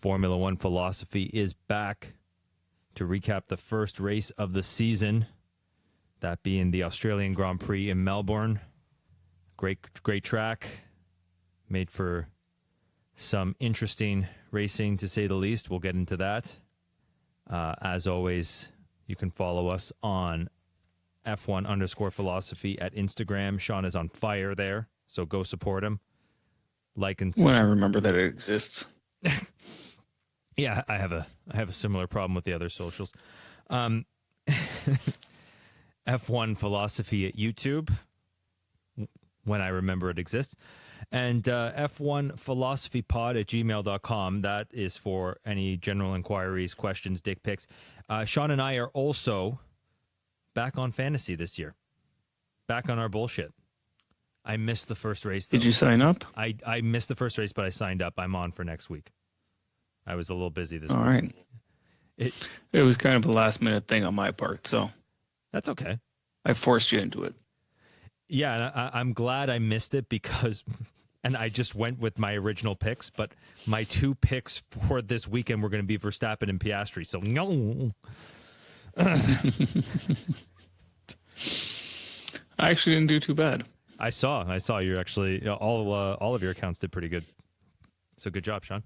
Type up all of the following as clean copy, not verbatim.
Formula One Philosophy is back to recap the first race of the season, that being the Australian Grand Prix in Melbourne. Great track, made for some interesting racing, to say the least. We'll get into that. As always, you can follow us on F1_philosophy at Instagram. Sean is on fire there, so go support him. Like and when I remember that it exists. Yeah, I have a similar problem with the other socials. F1 Philosophy at YouTube, when I remember it exists. And F1 Philosophy Pod at gmail.com. That is for any general inquiries, questions, dick pics. Sean and I are also back on fantasy this year. Back on our bullshit. I missed the first race, though. Did you sign up? I missed the first race, but I signed up. I'm on for next week. I was a little busy this week. All right. It was kind of a last-minute thing on my part, so. That's okay. I forced you into it. Yeah, and I'm glad I missed it because, and I just went with my original picks, but my two picks for this weekend were going to be Verstappen and Piastri, so no. I actually didn't do too bad. I saw you're actually, all of your accounts did pretty good. So good job, Sean.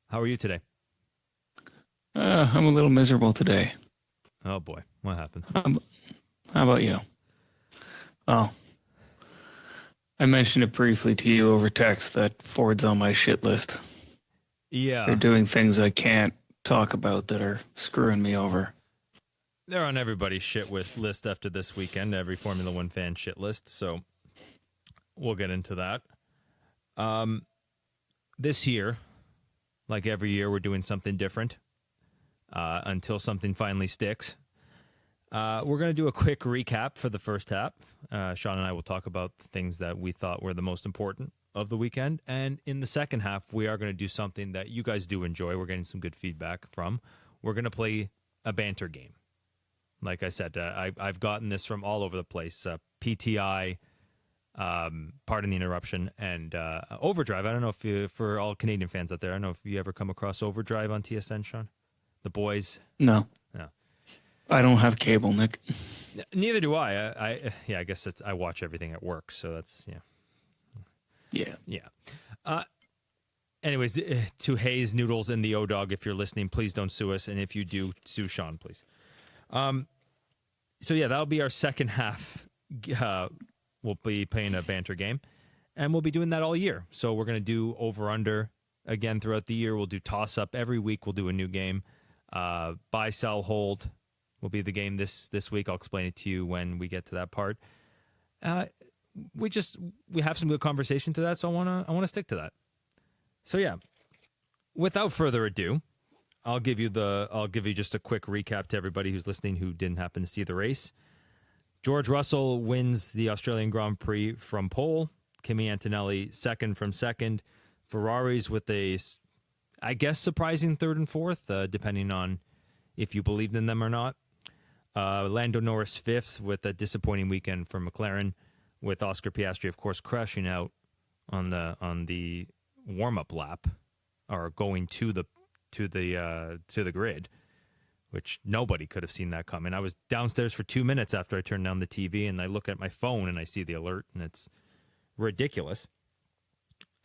How are you today? I'm a little miserable today. Oh boy, what happened? How about you? Oh, I mentioned it briefly to you over text that Ford's on my shit list. Yeah. They're doing things I can't talk about that are screwing me over. They're on everybody's shit list after this weekend, every Formula One fan shit list, so we'll get into that. This year, like every year, we're doing something different until something finally sticks. We're going to do a quick recap for the first half. Sean and I will talk about the things that we thought were the most important of the weekend. And in the second half, we are going to do something that you guys do enjoy. We're getting some good feedback from. We're going to play a banter game. Like I said, I've gotten this from all over the place. PTI, pardon the interruption, and Overdrive. I don't know if for all Canadian fans out there, I don't know if you ever come across Overdrive on TSN, Sean? The boys? No. No. I don't have cable, Nick. Neither do I. I guess I watch everything at work, so that's, Yeah. Anyways, to Hayes, Noodles, and the O-Dog, if you're listening, please don't sue us, and if you do, sue Sean, please. So yeah, that'll be our second half. We'll be playing a banter game, and we'll be doing that all year. So we're going to do over-under again throughout the year. We'll do toss-up every week. We'll do a new game. Buy, sell, hold will be the game this week. I'll explain it to you when we get to that part. We have some good conversation to that, so I wanna stick to that. So yeah, without further ado, I'll give you just a quick recap to everybody who's listening who didn't happen to see the race. George Russell wins the Australian Grand Prix from pole. Kimi Antonelli second from second. Ferraris with a, I guess, surprising third and fourth, depending on if you believed in them or not. Lando Norris fifth with a disappointing weekend for McLaren, with Oscar Piastri, of course, crashing out on the warm-up lap, or going to the grid, which nobody could have seen that coming. I was downstairs for 2 minutes after I turned down the TV, and I look at my phone and I see the alert, and it's ridiculous.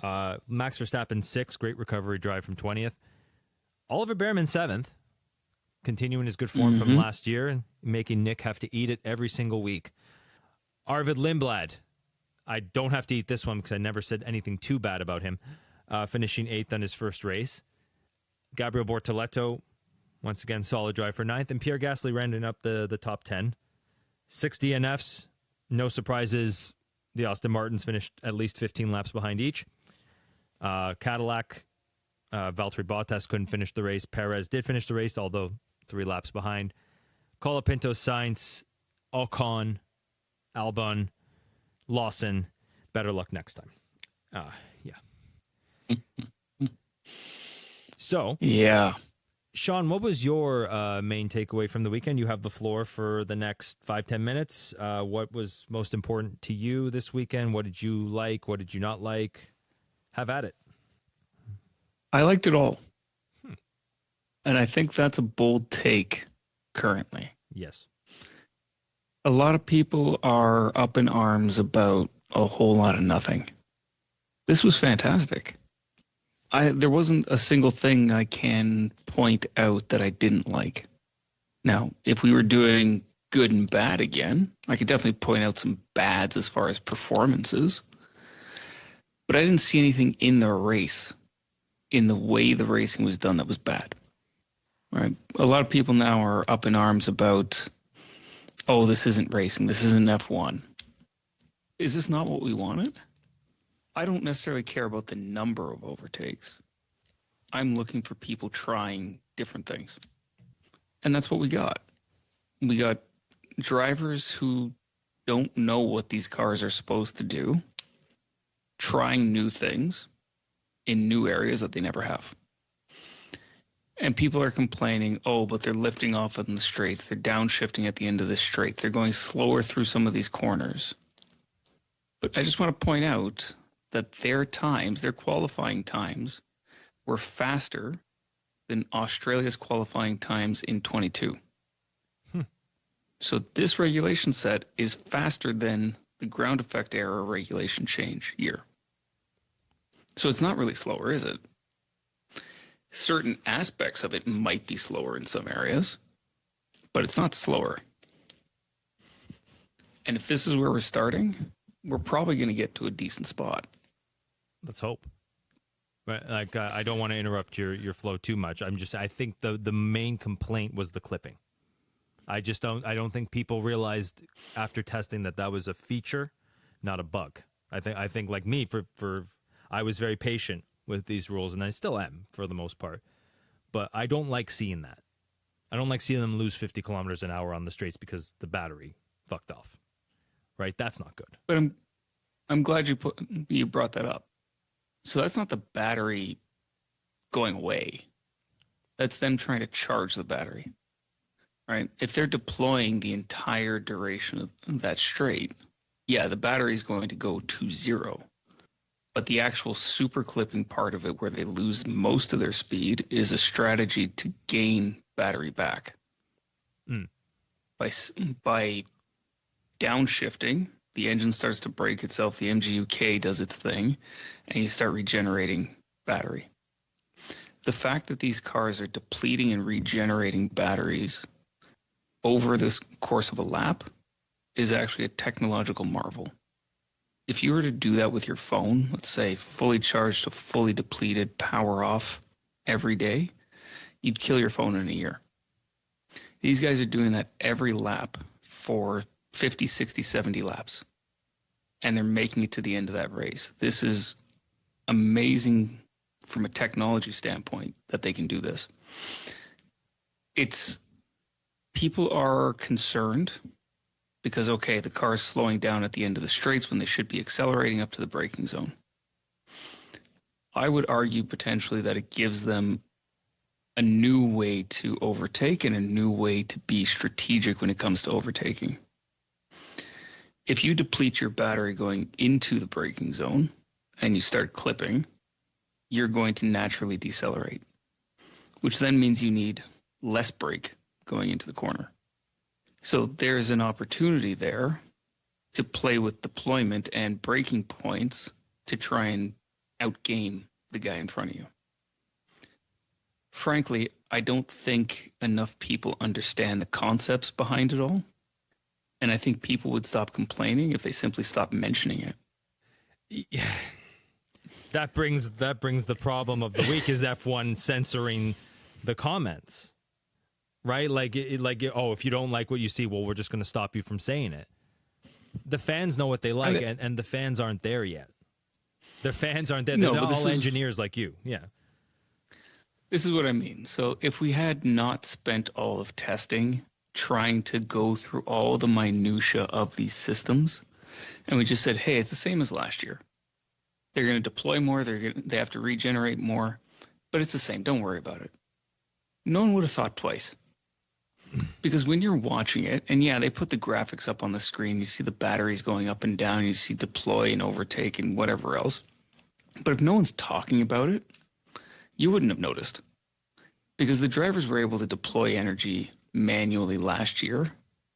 Max Verstappen 6th, great recovery drive from 20th. Oliver Behrman 7th, continuing his good form from last year and making Nick have to eat it every single week. Arvid Lindblad, I don't have to eat this one because I never said anything too bad about him, finishing 8th on his first race. Gabriel Bortoleto, once again, solid drive for 9th. And Pierre Gasly rounding up the top 10. 6 DNFs, no surprises. The Aston Martins finished at least 15 laps behind each. Cadillac, Valtteri Bottas couldn't finish the race. Perez did finish the race, although 3 laps behind. Colapinto, Sainz, Ocon, Albon, Lawson. Better luck next time. Yeah. So, yeah. Sean, what was your main takeaway from the weekend? You have the floor for the next 5-10 minutes. What was most important to you this weekend? What did you like? What did you not like? Have at it. I liked it all. Hmm. And I think that's a bold take currently. Yes. A lot of people are up in arms about a whole lot of nothing. This was fantastic. There wasn't a single thing I can point out that I didn't like. Now, if we were doing good and bad again, I could definitely point out some bads as far as performances. But I didn't see anything in the race, in the way the racing was done, that was bad. Right? A lot of people now are up in arms about, oh, this isn't racing, this isn't F1. Is this not what we wanted? I don't necessarily care about the number of overtakes. I'm looking for people trying different things. And that's what we got. We got drivers who don't know what these cars are supposed to do, trying new things in new areas that they never have. And people are complaining, oh, but they're lifting off in the straights. They're downshifting at the end of the straight. They're going slower through some of these corners. But I just want to point out that their times, their qualifying times, were faster than Australia's qualifying times in 22. So this regulation set is faster than the ground effect era regulation change year. So it's not really slower, is it? Certain aspects of it might be slower in some areas, but it's not slower. And if this is where we're starting, we're probably going to get to a decent spot. Let's hope. But like, I don't want to interrupt your flow too much. I think the main complaint was the clipping. I don't think people realized after testing that was a feature, not a bug. I think like me, I was very patient with these rules, and I still am for the most part. But I don't like seeing that. I don't like seeing them lose 50 kilometers an hour on the straights because the battery fucked off. Right? That's not good. But I'm glad you brought that up. So that's not the battery going away. That's them trying to charge the battery. Right? If they're deploying the entire duration of that straight, yeah, the battery is going to go to zero. But the actual super clipping part of it, where they lose most of their speed, is a strategy to gain battery back. By downshifting, the engine starts to break itself, the MGUK does its thing, and you start regenerating battery. The fact that these cars are depleting and regenerating batteries over this course of a lap is actually a technological marvel. If you were to do that with your phone, let's say fully charged to fully depleted, power off every day, you'd kill your phone in a year. These guys are doing that every lap for 50, 60, 70 laps. And they're making it to the end of that race. This is amazing from a technology standpoint that they can do this. People are concerned because, okay, the car is slowing down at the end of the straights when they should be accelerating up to the braking zone. I would argue potentially that it gives them a new way to overtake and a new way to be strategic when it comes to overtaking. If you deplete your battery going into the braking zone and you start clipping, you're going to naturally decelerate, which then means you need less brake going into the corner. So there's an opportunity there to play with deployment and braking points to try and outgame the guy in front of you. Frankly, I don't think enough people understand the concepts behind it all. And I think people would stop complaining if they simply stopped mentioning it. Yeah. That brings the problem of the week is F1 censoring the comments. Right? Oh, if you don't like what you see, well, we're just going to stop you from saying it. The fans know what they like, and the fans aren't there yet. The fans aren't there. They're all engineers like you. Yeah. This is what I mean. So if we had not spent all of testing trying to go through all the minutia of these systems, and we just said, hey, it's the same as last year. They're going to deploy more. They have to regenerate more, but it's the same. Don't worry about it. No one would have thought twice. Because when you're watching it, and yeah, they put the graphics up on the screen, you see the batteries going up and down, you see deploy and overtake and whatever else. But if no one's talking about it, you wouldn't have noticed because the drivers were able to deploy energy manually last year.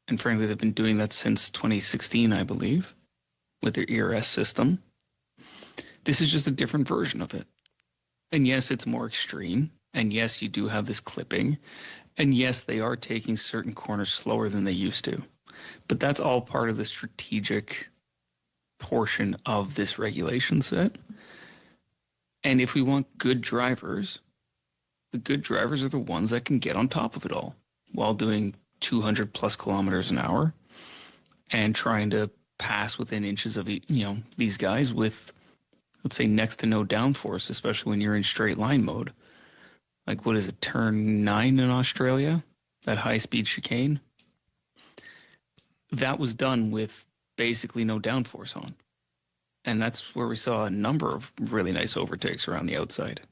And frankly, they've been doing that since 2016, I believe, with their ERS system. This is just a different version of it. And yes, it's more extreme. And yes, you do have this clipping. And yes, they are taking certain corners slower than they used to. But that's all part of the strategic portion of this regulation set. And if we want good drivers, the good drivers are the ones that can get on top of it all while doing 200 plus kilometers an hour and trying to pass within inches of these guys with, let's say, next to no downforce, especially when you're in straight line mode. Like, what is it, turn 9 in Australia, that high speed chicane? That was done with basically no downforce on. And that's where we saw a number of really nice overtakes around the outside.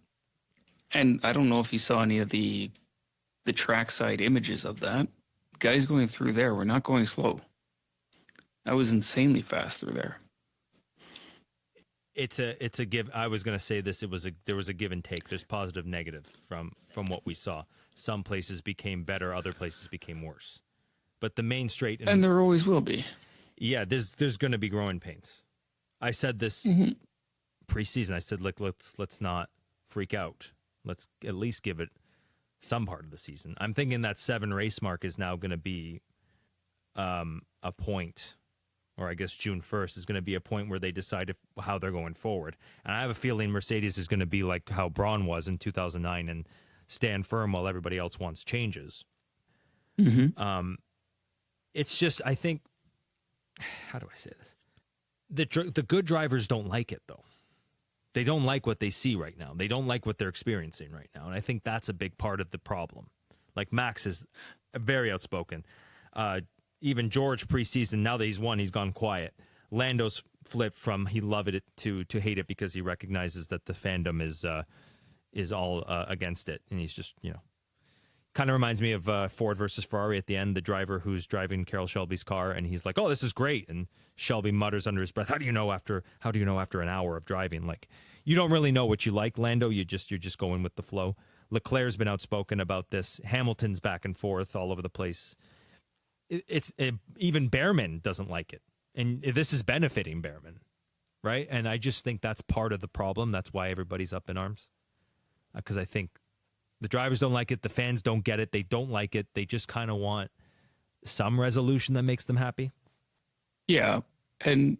And I don't know if you saw any of the trackside images of that. Guys going through there were not going slow. I was insanely fast through there. It's a give. I was going to say this. There was a give and take. There's positive, negative from what we saw. Some places became better, other places became worse. But the main straight and there always will be. Yeah, there's going to be growing pains. I said this preseason. I said, look, let's not freak out. Let's at least give it some part of the season. I'm thinking that 7 race mark is now going to be a point. Or I guess June 1st is going to be a point where they decide how they're going forward. And I have a feeling Mercedes is going to be like how Braun was in 2009 and stand firm while everybody else wants changes. Mm-hmm. It's just, I think, how do I say this? The good drivers don't like it, though. They don't like what they see right now. They don't like what they're experiencing right now. And I think that's a big part of the problem. Like Max is very outspoken. Even George preseason, now that he's won, he's gone quiet. Lando's flipped from he loved it to hate it because he recognizes that the fandom is all against it, and he's just kind of reminds me of Ford versus Ferrari at the end. The driver who's driving Carroll Shelby's car, and he's like, "Oh, this is great," and Shelby mutters under his breath, "How do you know after an hour of driving? Like, you don't really know what you like, Lando. You're just going with the flow." Leclerc's been outspoken about this. Hamilton's back and forth all over the place. Even Behrman doesn't like it, and this is benefiting Behrman, right? And I just think that's part of the problem. That's why everybody's up in arms, because I think the drivers don't like it, the fans don't get it, they don't like it. They just kind of want some resolution that makes them happy. Yeah, and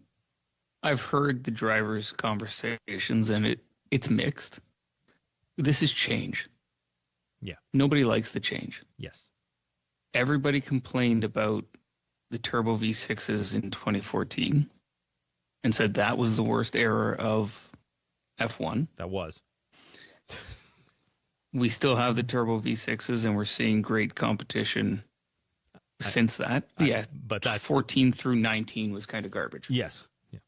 I've heard the drivers' conversations, and it's mixed. This is change. Yeah, nobody likes the change. Yes. Everybody complained about the turbo V6s in 2014 and said that was the worst era of F1. That was. We still have the turbo V6s, and we're seeing great competition since that. But that 14 through 19 was kind of garbage. Yes. Yeah.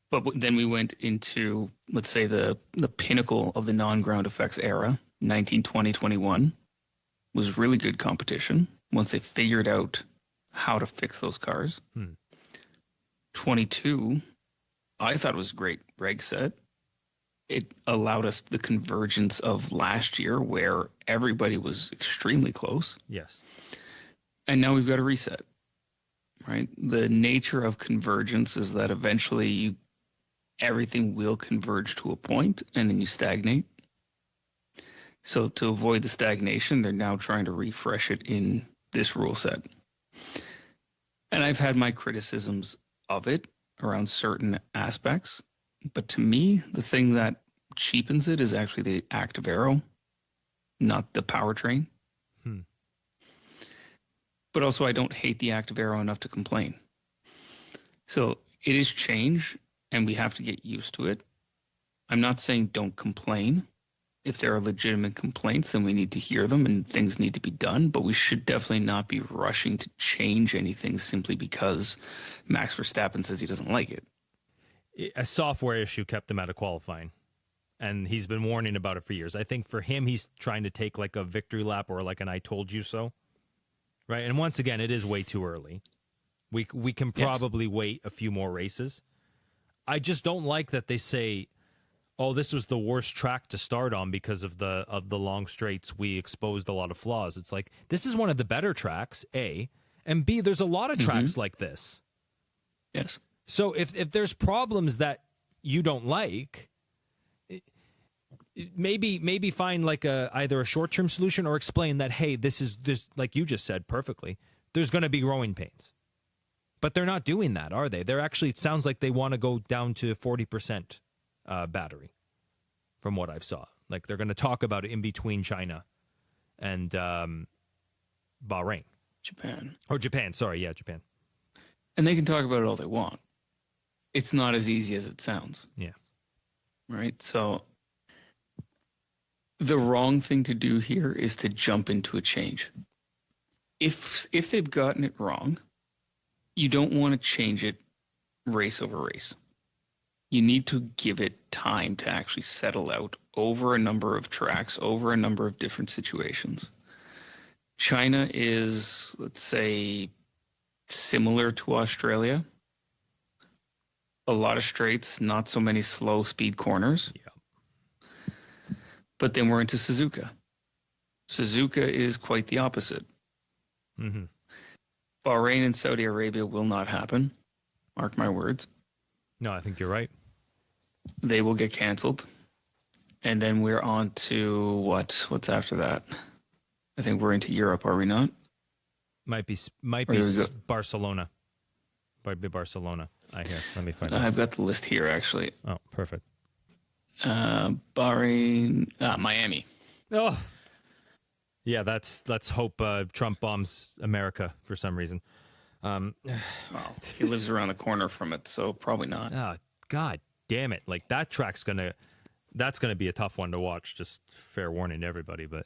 But then we went into, let's say, the pinnacle of the non-ground effects era, 19, 20, 21. Was really good competition once they figured out how to fix those cars. 22, I thought it was a great reg set. It allowed us the convergence of last year where everybody was extremely close. Yes. And now we've got a reset, right? The nature of convergence is that eventually everything will converge to a point and then you stagnate. So to avoid the stagnation, they're now trying to refresh it in this rule set. And I've had my criticisms of it around certain aspects. But to me, the thing that cheapens it is actually the active aero, not the powertrain. But also, I don't hate the active aero enough to complain. So it is change, and we have to get used to it. I'm not saying don't complain. If there are legitimate complaints, then we need to hear them and things need to be done. But we should definitely not be rushing to change anything simply because Max Verstappen says he doesn't like it. A software issue kept him out of qualifying, and he's been warning about it for years. I think for him, he's trying to take like a victory lap or like an "I told you so," right? And once again, it is way too early. We can probably wait a few more races. I just don't like that they say oh, this was the worst track to start on because of the long straights. We exposed a lot of flaws. It's like, this is one of the better tracks, A, and B, there's a lot of tracks like this. Yes. So if there's problems that you don't like, maybe find like either a short-term solution or explain that, hey, this like you just said perfectly, there's going to be growing pains. But they're not doing that, are they? They're actually, it sounds like they want to go down to 40% battery from what I've saw. Like they're going to talk about it in between China and Bahrain. Japan. Or Japan, sorry, yeah, Japan. And they can talk about it all they want. It's not as easy as it sounds. Yeah. Right? So the wrong thing to do here is to jump into a change. If they've gotten it wrong, you don't want to change it race over race. You need to give it time to actually settle out over a number of tracks, over a number of different situations. China is, let's say, similar to Australia. A lot of straights, not so many slow speed corners. Yeah. But then we're into Suzuka. Suzuka is quite the opposite. Mm-hmm. Bahrain and Saudi Arabia will not happen. Mark my words. No, I think you're right. They will get canceled. And then we're on to what's after that? I think we're into Europe, are we not? Might be Barcelona. Might be Barcelona. I hear. Let me find out. I've got the list here, actually. Oh, perfect. Bahrain, Miami. Oh, yeah. Let's hope Trump bombs America for some reason. Well, he lives around the corner from it, so probably not. Oh, God damn it! Like that's gonna be a tough one to watch. Just fair warning to everybody, but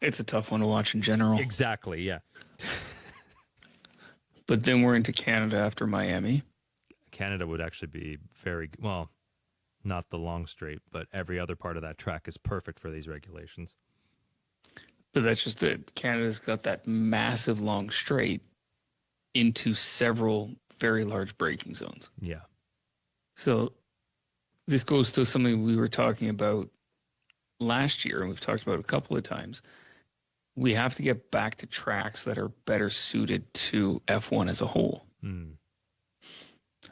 it's a tough one to watch in general. Exactly. Yeah. But then we're into Canada after Miami. Canada would actually be very well, not the long straight, but every other part of that track is perfect for these regulations. But that's just it. Canada's got that massive long straight into several very large braking zones. Yeah. So this goes to something we were talking about last year, and we've talked about a couple of times. We have to get back to tracks that are better suited to F1 as a whole.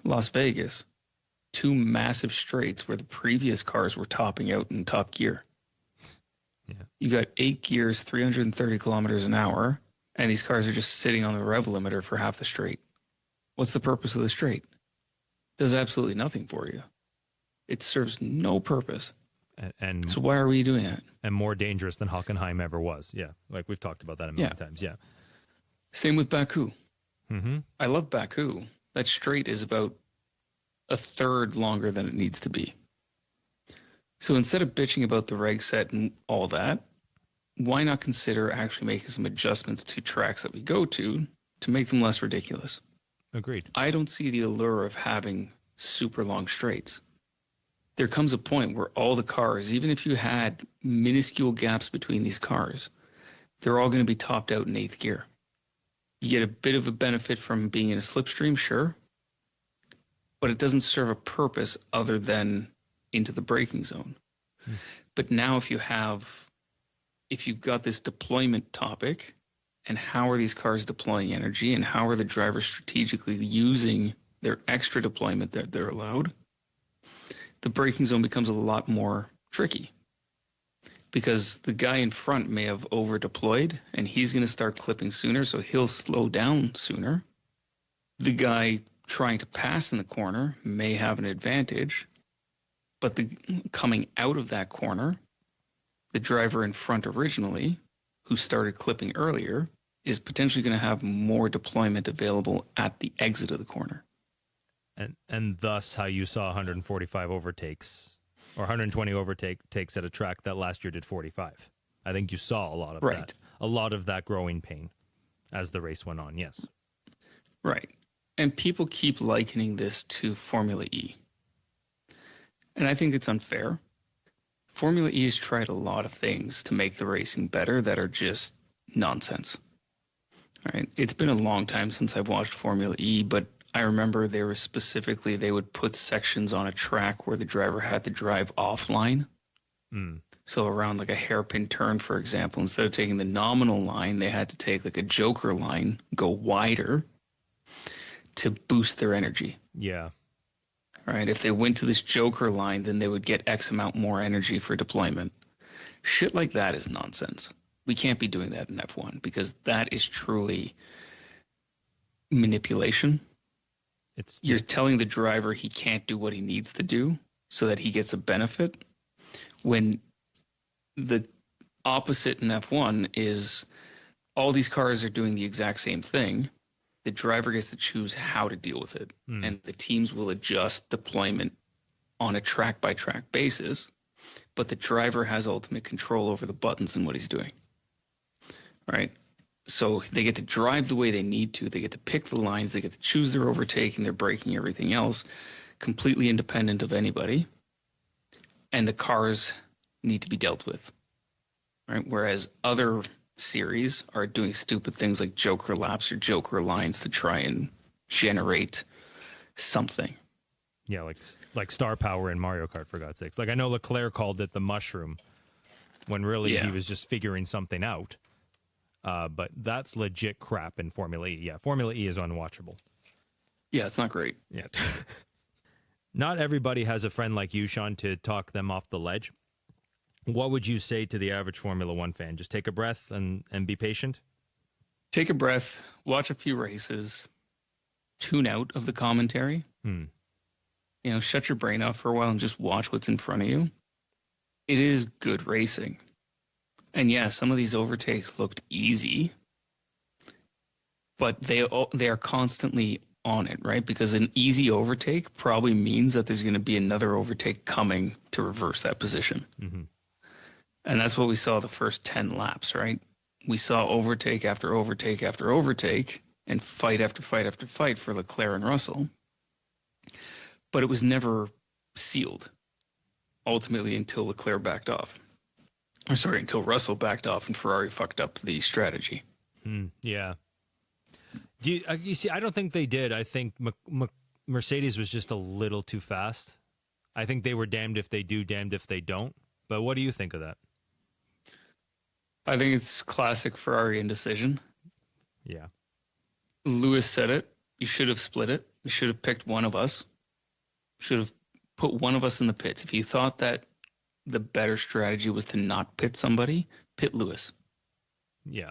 Las Vegas, 2 massive straights where the previous cars were topping out in top gear. Yeah. You got 8 gears, 330 kilometers an hour, and these cars are just sitting on the rev limiter for half the straight. What's the purpose of the straight? Does absolutely nothing for you. It serves no purpose. And so why are we doing that? And more dangerous than Hockenheim ever was. Yeah, like we've talked about that a million times. Yeah. Same with Baku. Mm-hmm. I love Baku. That straight is about a third longer than it needs to be. So instead of bitching about the reg set and all that, why not consider actually making some adjustments to tracks that we go to make them less ridiculous? Agreed. I don't see the allure of having super long straights. There comes a point where all the cars, even if you had minuscule gaps between these cars, they're all going to be topped out in 8th gear. You get a bit of a benefit from being in a slipstream, sure, but it doesn't serve a purpose other than into the braking zone. But now if you've got this deployment topic, and how are these cars deploying energy, and how are the drivers strategically using their extra deployment that they're allowed, the braking zone becomes a lot more tricky, because the guy in front may have over deployed and he's going to start clipping sooner, so he'll slow down sooner. The guy trying to pass in the corner may have an advantage, but coming out of that corner, the driver in front originally, who started clipping earlier, is potentially going to have more deployment available at the exit of the corner. And thus how you saw 145 overtakes or 120 overtakes at a track that last year did 45. I think you saw a lot of that. A lot of that growing pain as the race went on, yes. Right. And people keep likening this to Formula E. And I think it's unfair. Formula E has tried a lot of things to make the racing better that are just nonsense. All right. It's been a long time since I've watched Formula E, but I remember they would put sections on a track where the driver had to drive offline. Mm. So around like a hairpin turn, for example, instead of taking the nominal line, they had to take like a joker line, go wider to boost their energy. Yeah. Right? If they went to this joker line, then they would get X amount more energy for deployment. Shit like that is nonsense. We can't be doing that in F1 because that is truly manipulation. You're telling the driver he can't do what he needs to do so that he gets a benefit, when the opposite in F1 is all these cars are doing the exact same thing. The driver gets to choose how to deal with it, and the teams will adjust deployment on a track by track basis, but the driver has ultimate control over the buttons and what he's doing. Right? So they get to drive the way they need to. They get to pick the lines. They get to choose their overtaking, their braking, everything else, completely independent of anybody. And the cars need to be dealt with. Right? Whereas other series are doing stupid things like joker laps or joker lines to try and generate something. Yeah, like star power in Mario Kart, for God's sakes. Like, I know Leclerc called it the mushroom when really he was just figuring something out. But that's legit crap in Formula E. Yeah, Formula E is unwatchable. Yeah, it's not great. Yeah. Not everybody has a friend like you, Sean, to talk them off the ledge. What would you say to the average Formula One fan? Just take a breath and be patient? Take a breath, watch a few races, tune out of the commentary. You know, shut your brain off for a while and just watch what's in front of you. It is good racing. And yeah, some of these overtakes looked easy, but they are constantly on it, right? Because an easy overtake probably means that there's going to be another overtake coming to reverse that position. Mm-hmm. And that's what we saw the first 10 laps, right? We saw overtake after overtake after overtake and fight after fight after fight for Leclerc and Russell. But it was never sealed, ultimately, until Leclerc backed off. Until Russell backed off and Ferrari fucked up the strategy. Yeah. You see, I don't think they did. I think Mercedes was just a little too fast. I think they were damned if they do, damned if they don't. But what do you think of that? I think it's classic Ferrari indecision. Yeah. Lewis said it. You should have split it. You should have picked one of us. Should have put one of us in the pits. If you thought that the better strategy was to not pit somebody, pit Lewis. Yeah.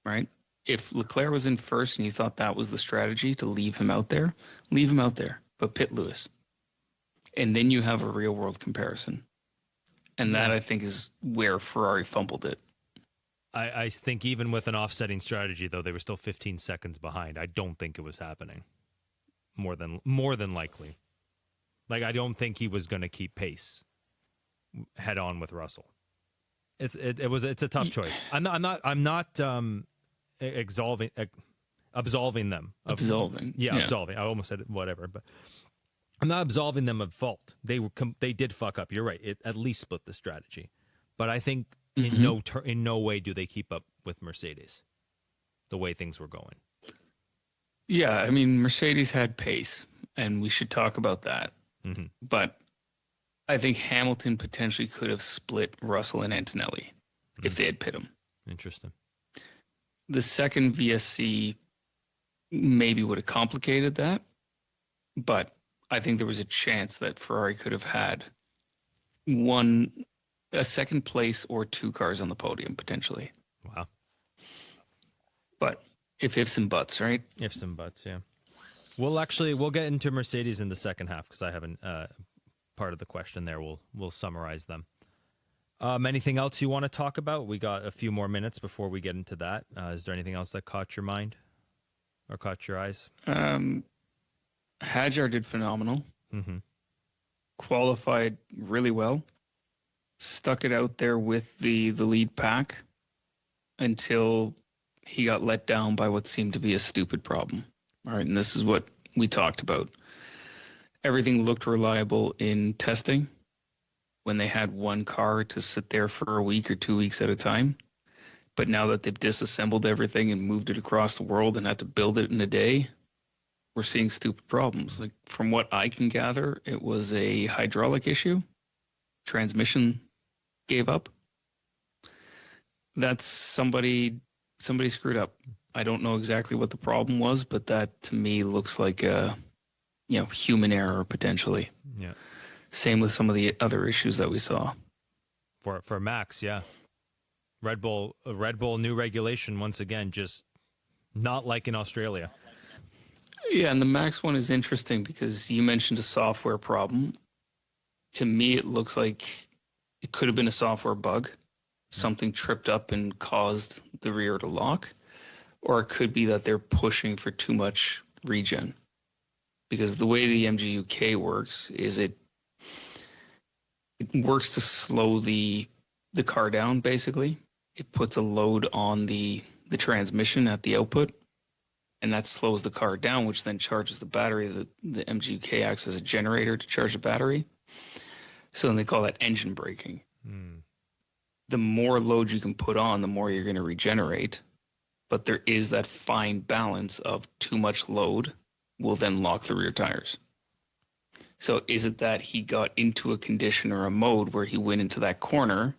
Right? If Leclerc was in first and you thought that was the strategy to leave him out there, leave him out there, but pit Lewis. And then you have a real world comparison. And that, I think, is where Ferrari fumbled it. I think even with an offsetting strategy, though, they were still 15 seconds behind. I don't think it was happening. More than likely. Like, I don't think he was going to keep pace head on with Russell. It's a tough choice. I'm not absolving them. Absolving. Yeah, absolving. I almost said whatever, but I'm not absolving them of fault. They did fuck up. You're right. It at least split the strategy, but I think in no way do they keep up with Mercedes the way things were going. Yeah, I mean, Mercedes had pace, and we should talk about that. Mm-hmm. But I think Hamilton potentially could have split Russell and Antonelli if they had pit him. Interesting. The second VSC maybe would have complicated that, but I think there was a chance that Ferrari could have had a second place or two cars on the podium potentially. Wow. But ifs and buts, right? Ifs and buts, yeah. We'll get into Mercedes in the second half because I haven't part of the question there. We'll summarize them. Anything else you want to talk about? We got a few more minutes before we get into that. Is there anything else that caught your mind or caught your eyes? Hadjar did phenomenal. Mm-hmm. Qualified really well. Stuck it out there with the lead pack until he got let down by what seemed to be a stupid problem. All right, and this is what we talked about. Everything looked reliable in testing when they had one car to sit there for a week or 2 weeks at a time. But now that they've disassembled everything and moved it across the world and had to build it in a day, we're seeing stupid problems. Like from what I can gather, it was a hydraulic issue. Transmission gave up. That's somebody screwed up. I don't know exactly what the problem was, but that to me looks like a human error potentially. Yeah. Same with some of the other issues that we saw. For Max, yeah. Red Bull new regulation once again, just not like in Australia. Yeah, and the Max one is interesting because you mentioned a software problem. To me, it looks like it could have been a software bug. Something tripped up and caused the rear to lock. Or it could be that they're pushing for too much regen. Because the way the MGUK works is it works to slow the car down, basically. It puts a load on the transmission at the output, and that slows the car down, which then charges the battery. The MGUK acts as a generator to charge the battery. So then they call that engine braking. The more load you can put on, the more you're going to regenerate. But there is that fine balance of too much load will then lock the rear tires. So is it that he got into a condition or a mode where he went into that corner,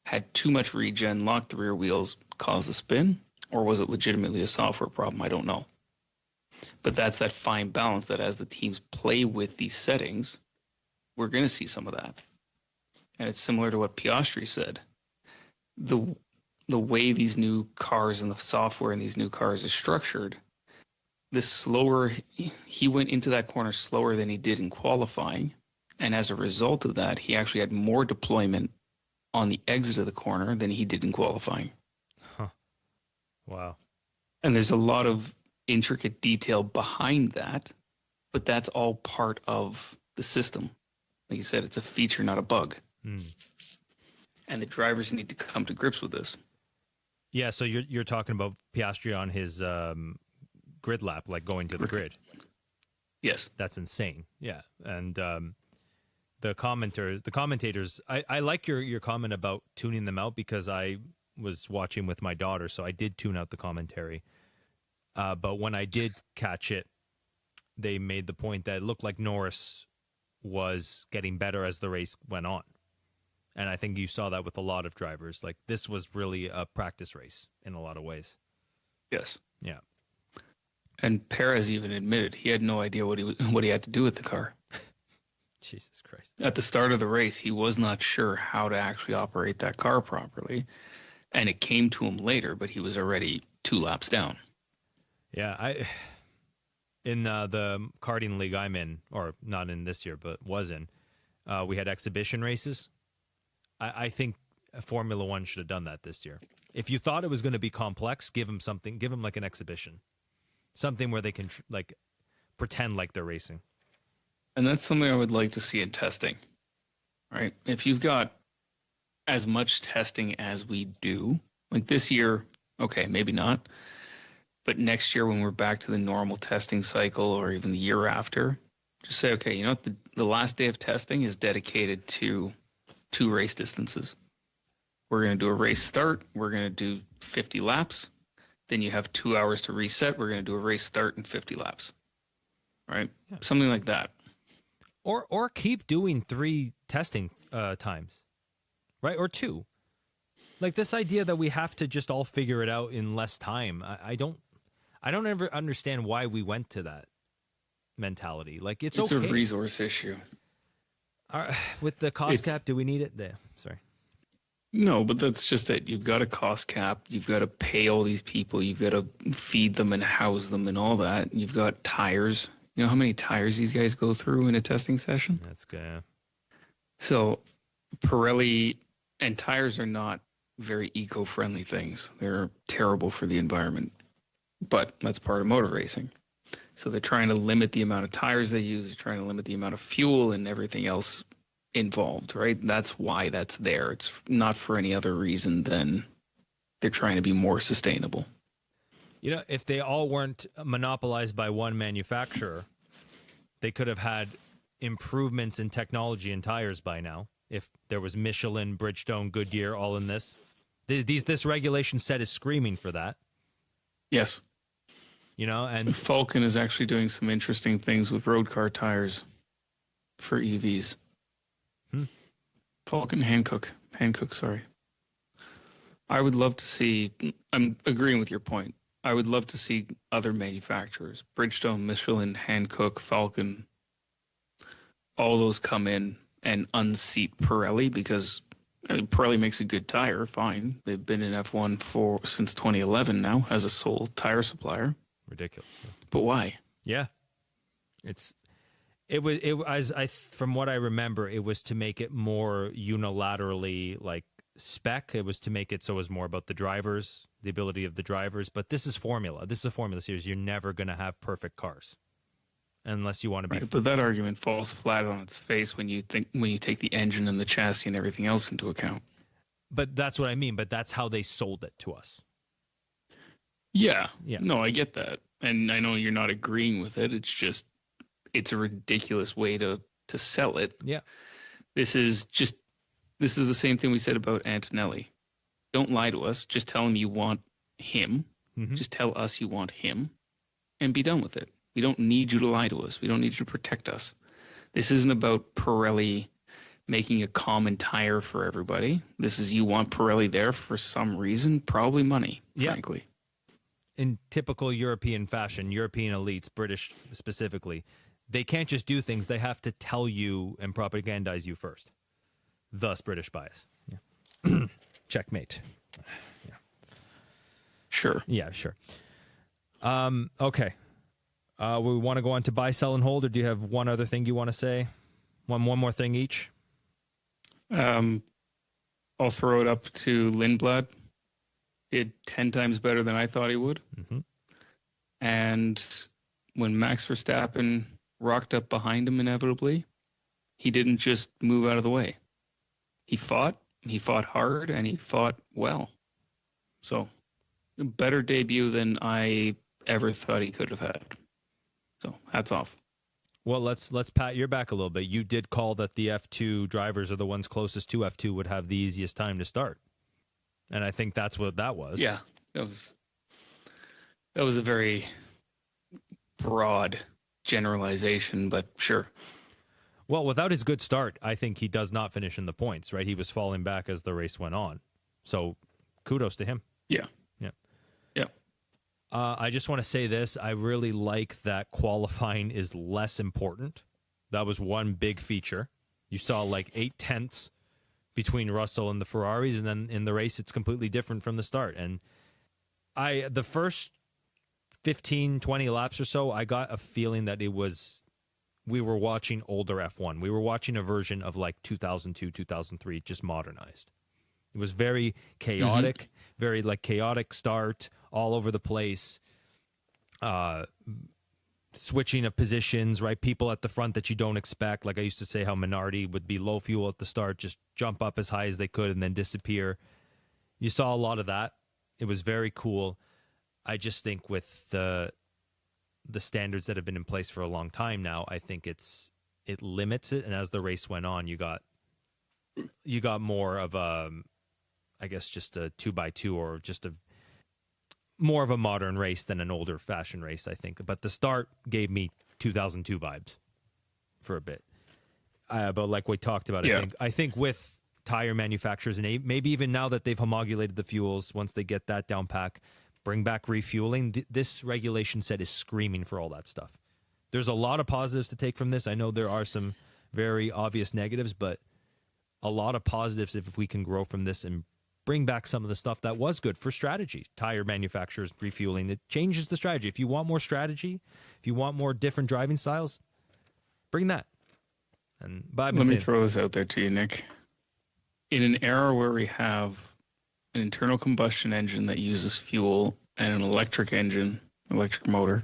had too much regen, locked the rear wheels, caused the spin? Or was it legitimately a software problem? I don't know. But that's that fine balance that as the teams play with these settings, we're going to see some of that. And it's similar to what Piastri said. The way these new cars and the software in these new cars is structured, the slower he went into that corner slower than he did in qualifying. And as a result of that, he actually had more deployment on the exit of the corner than he did in qualifying. Huh. Wow. And there's a lot of intricate detail behind that, but that's all part of the system. Like you said, it's a feature, not a bug. And the drivers need to come to grips with this. Yeah, so you're talking about Piastri on his grid lap, like going to the grid. Yes. That's insane. Yeah. And the commentators, I like your comment about tuning them out because I was watching with my daughter, so I did tune out the commentary. But when I did catch it, they made the point that it looked like Norris was getting better as the race went on. And I think you saw that with a lot of drivers. Like, this was really a practice race in a lot of ways. Yes. Yeah. And Perez even admitted he had no idea what he had to do with the car. Jesus Christ. At the start of the race, he was not sure how to actually operate that car properly. And it came to him later, but he was already 2 laps down. Yeah, in the karting league I'm in, or not in this year, but was in, we had exhibition races. I think Formula One should have done that this year. If you thought it was going to be complex, give them something. Give them like an exhibition, something where they can like pretend like they're racing. And that's something I would like to see in testing. Right? If you've got as much testing as we do, like this year, okay, maybe not. But next year, when we're back to the normal testing cycle, or even the year after, just say, okay, you know what? The last day of testing is dedicated to 2 race distances. We're going to do a race start. We're going to do 50 laps. Then you have 2 hours to reset. We're going to do a race start and 50 laps. Right? Yeah. Something like that. Or keep doing 3 testing times, right? Or 2. Like this idea that we have to just all figure it out in less time. I don't ever understand why we went to that mentality. Like it's okay. A resource issue. With the cost cap, do we need it? There, sorry. No, but that's just it. You've got a cost cap. You've got to pay all these people. You've got to feed them and house them and all that. You've got tires. You know how many tires these guys go through in a testing session? That's good. Yeah. So Pirelli and tires are not very eco-friendly things. They're terrible for the environment. But that's part of motor racing. So they're trying to limit the amount of tires they use. They're trying to limit the amount of fuel and everything else involved, right? That's why that's there. It's not for any other reason than they're trying to be more sustainable. You know, if they all weren't monopolized by one manufacturer, they could have had improvements in technology and tires by now. If there was Michelin, Bridgestone, Goodyear, all in this. This regulation set is screaming for that. Yes. And Falcon is actually doing some interesting things with road car tires for EVs. Falcon Hankook, sorry. I would love to see, I'm agreeing with your point. I would love to see other manufacturers, Bridgestone, Michelin, Hankook, Falcon, all those come in and unseat Pirelli because Pirelli makes a good tire, fine. They've been in F1 since 2011 now as a sole tire supplier. ridiculous. But why? Yeah. From what I remember, it was to make it more unilaterally like spec. It was to make it so it was more about the drivers, the ability of the drivers. But this is formula. This is a formula series. You're never going to have perfect cars unless you want to be. Right, but that argument falls flat on its face when you take the engine and the chassis and everything else into account. But that's what I mean. But that's how they sold it to us. Yeah. Yeah. No, I get that. And I know you're not agreeing with it. It's just, it's a ridiculous way to sell it. Yeah. This is the same thing we said about Antonelli. Don't lie to us. Just tell him you want him. Mm-hmm. Just tell us you want him and be done with it. We don't need you to lie to us. We don't need you to protect us. This isn't about Pirelli making a common tire for everybody. This is you want Pirelli there for some reason, probably money, frankly. In typical European fashion, European elites, British specifically, they can't just do things. They have to tell you and propagandize you first. Thus, British bias. Yeah. Checkmate. Yeah. Sure. Yeah, sure. Okay. We want to go on to buy, sell, and hold, or do you have one other thing you want to say? One more thing each? I'll throw it up to Lindblad. Did 10 times better than I thought he would. Mm-hmm. And when Max Verstappen rocked up behind him inevitably, he didn't just move out of the way. He fought hard, and he fought well. So, a better debut than I ever thought he could have had. So, hats off. Well, let's pat your back a little bit. You did call that the F2 drivers are the ones closest to F2 would have the easiest time to start. And I think that's what that was. Yeah, that was a very broad generalization, but sure. Well, without his good start, I think he does not finish in the points, right? He was falling back as the race went on. So kudos to him. Yeah. Yeah. Yeah. I just want to say this. I really like that qualifying is less important. That was one big feature. You saw like 8/10 between Russell and the Ferraris, and then in the race, it's completely different from the start. And the first 15, 20 laps or so, I got a feeling that we were watching older F1. We were watching a version of like 2002, 2003, just modernized. It was very chaotic, very like chaotic start, all over the place, switching of positions, right? People at the front that you don't expect. Like I used to say how Minardi would be low fuel at the start, just jump up as high as they could and then disappear. You saw a lot of that. It was very cool. I just think with the standards that have been in place for a long time now, I think it limits it. And as the race went on, you got more of a, I guess, just a 2x2 or just more of a modern race than an older fashion race, I think. But the start gave me 2002 vibes for a bit. But like we talked about, yeah. I think with tire manufacturers and maybe even now that they've homogulated the fuels, once they get that down pack, bring back refueling, this regulation set is screaming for all that stuff. There's a lot of positives to take from this. I know there are some very obvious negatives, but a lot of positives if we can grow from this and bring back some of the stuff that was good for strategy. Tire manufacturers, refueling, it changes the strategy. If you want more strategy, if you want more different driving styles, bring that. But let me throw this out there to you, Nick. In an era where we have an internal combustion engine that uses fuel and an electric motor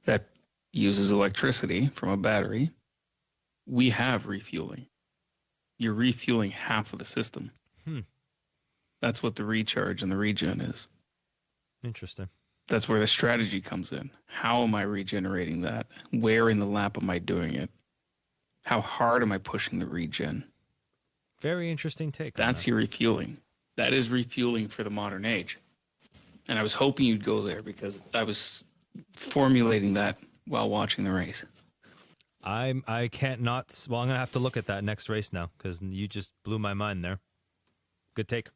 that uses electricity from a battery, we have refueling. You're refueling half of the system. That's what the recharge and the regen is. Interesting. That's where the strategy comes in. How am I regenerating that? Where in the lap am I doing it? How hard am I pushing the regen? Very interesting take. That's your refueling. That is refueling for the modern age. And I was hoping you'd go there because I was formulating that while watching the race. I can't not. Well, I'm gonna have to look at that next race now because you just blew my mind there. Good take.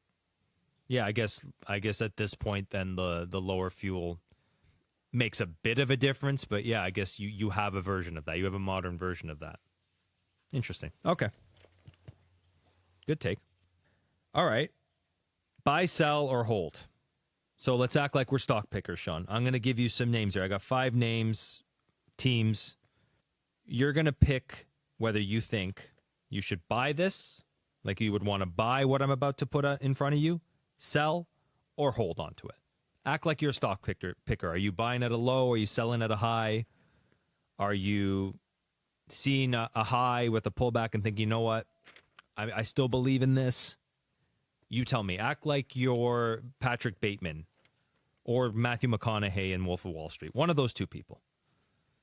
Yeah, I guess at this point, then the lower fuel makes a bit of a difference, but yeah, I guess you have a version of that. You have a modern version of that. Interesting. Okay. Good take. All right. Buy, sell, or hold. So let's act like we're stock pickers, Sean. I'm going to give you some names here. I got 5 names, teams. You're going to pick whether you think you should buy this, like you would want to buy what I'm about to put in front of you, sell, or hold on to it. Act like you're a stock picker. Are you buying at a low? Are you selling at a high? Are you seeing a high with a pullback and thinking, you know what? I still believe in this. You tell me. Act like you're Patrick Bateman or Matthew McConaughey in Wolf of Wall Street. One of those two people.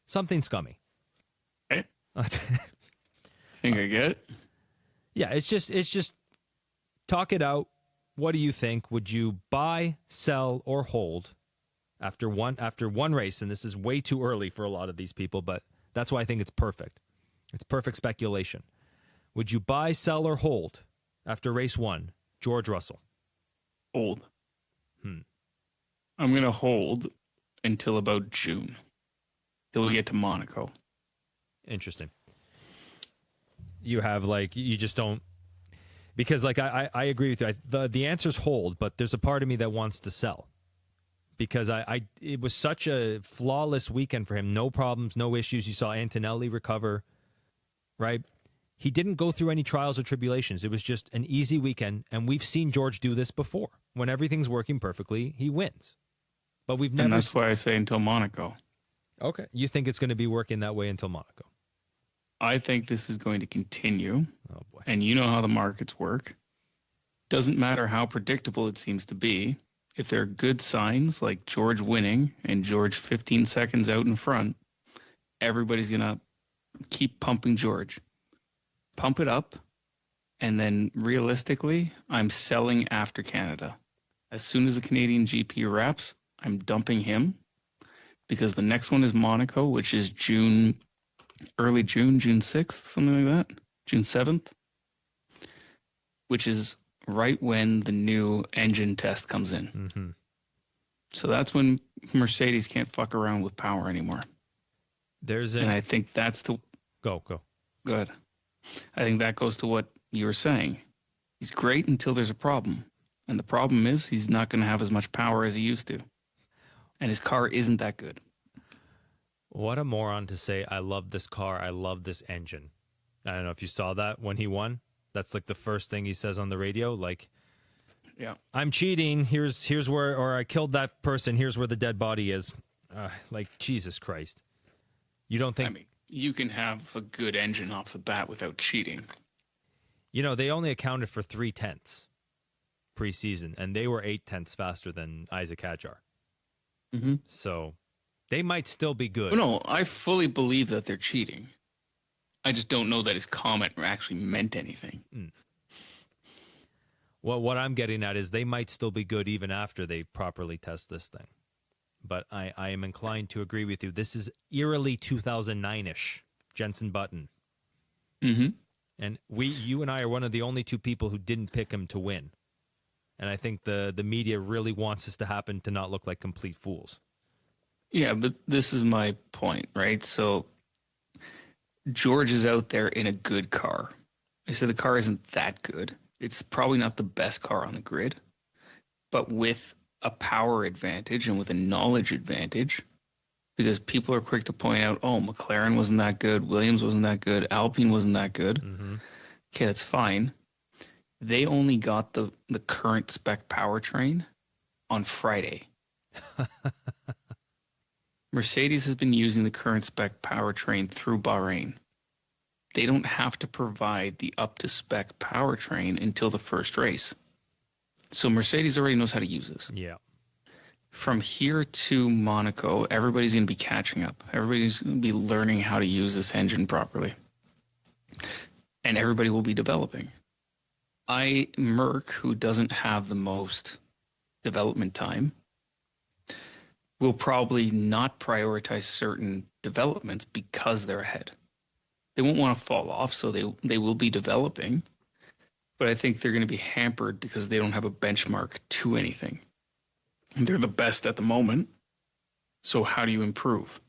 Something scummy. Okay. Think I get it? Yeah, it's just talk it out. What do you think? Would you buy, sell, or hold after one race? And this is way too early for a lot of these people, but that's why I think it's perfect. It's perfect speculation. Would you buy, sell, or hold after race 1? George Russell. Hold. I'm going to hold until about June, till we get to Monaco. Interesting. You have you just don't, because I agree with you. The answer's hold, but there's a part of me that wants to sell because it was such a flawless weekend for him. No problems, no issues. You saw Antonelli recover, right? He didn't go through any trials or tribulations. It was just an easy weekend, and we've seen George do this before. When everything's working perfectly, he wins. But we've never. And that's why I say until Monaco. Okay. You think it's going to be working that way until Monaco? I think this is going to continue. Oh, boy. And you know how the markets work. Doesn't matter how predictable it seems to be. If there are good signs like George winning and George 15 seconds out in front, everybody's going to keep pumping George. Pump it up. And then realistically, I'm selling after Canada. As soon as the Canadian GP wraps, I'm dumping him because the next one is Monaco, which is early June 6th, something like that, June 7th, which is right when the new engine test comes in. Mm-hmm. So that's when Mercedes can't fuck around with power anymore. And I think that's the... Go. Good. I think that goes to what you were saying. He's great until there's a problem. And the problem is he's not going to have as much power as he used to. And his car isn't that good. What a moron to say, I love this car, I love this engine. I don't know if you saw that when he won. That's like the first thing he says on the radio. Like, yeah, I'm cheating. Here's where, or I killed that person. Here's where the dead body is. Like, Jesus Christ. You don't think... I mean, you can have a good engine off the bat without cheating. You know, they only accounted for 0.3 preseason, and they were 0.8 faster than Isaac Hadjar. Mm-hmm. So they might still be good. Well, no, I fully believe that they're cheating. I just don't know that his comment actually meant anything. Well, what I'm getting at is they might still be good even after they properly test this thing. But I am inclined to agree with you. This is eerily 2009-ish, Jenson Button. Mm-hmm. And you and I are one of the only two people who didn't pick him to win. And I think the media really wants this to happen to not look like complete fools. Yeah, but this is my point, right? So George is out there in a good car. I said the car isn't that good. It's probably not the best car on the grid, but with a power advantage and with a knowledge advantage, because people are quick to point out, oh, McLaren wasn't that good, Williams wasn't that good, Alpine wasn't that good. Mm-hmm. Okay, that's fine. They only got the current spec powertrain on Friday. Mercedes has been using the current spec powertrain through Bahrain. They don't have to provide the up-to-spec powertrain until the first race. So Mercedes already knows how to use this. Yeah. From here to Monaco, everybody's going to be catching up. Everybody's going to be learning how to use this engine properly. And everybody will be developing. Merck, who doesn't have the most development time, will probably not prioritize certain developments because they're ahead. They won't want to fall off, so they will be developing, but I think they're going to be hampered because they don't have a benchmark to anything. They're the best at the moment, so how do you improve?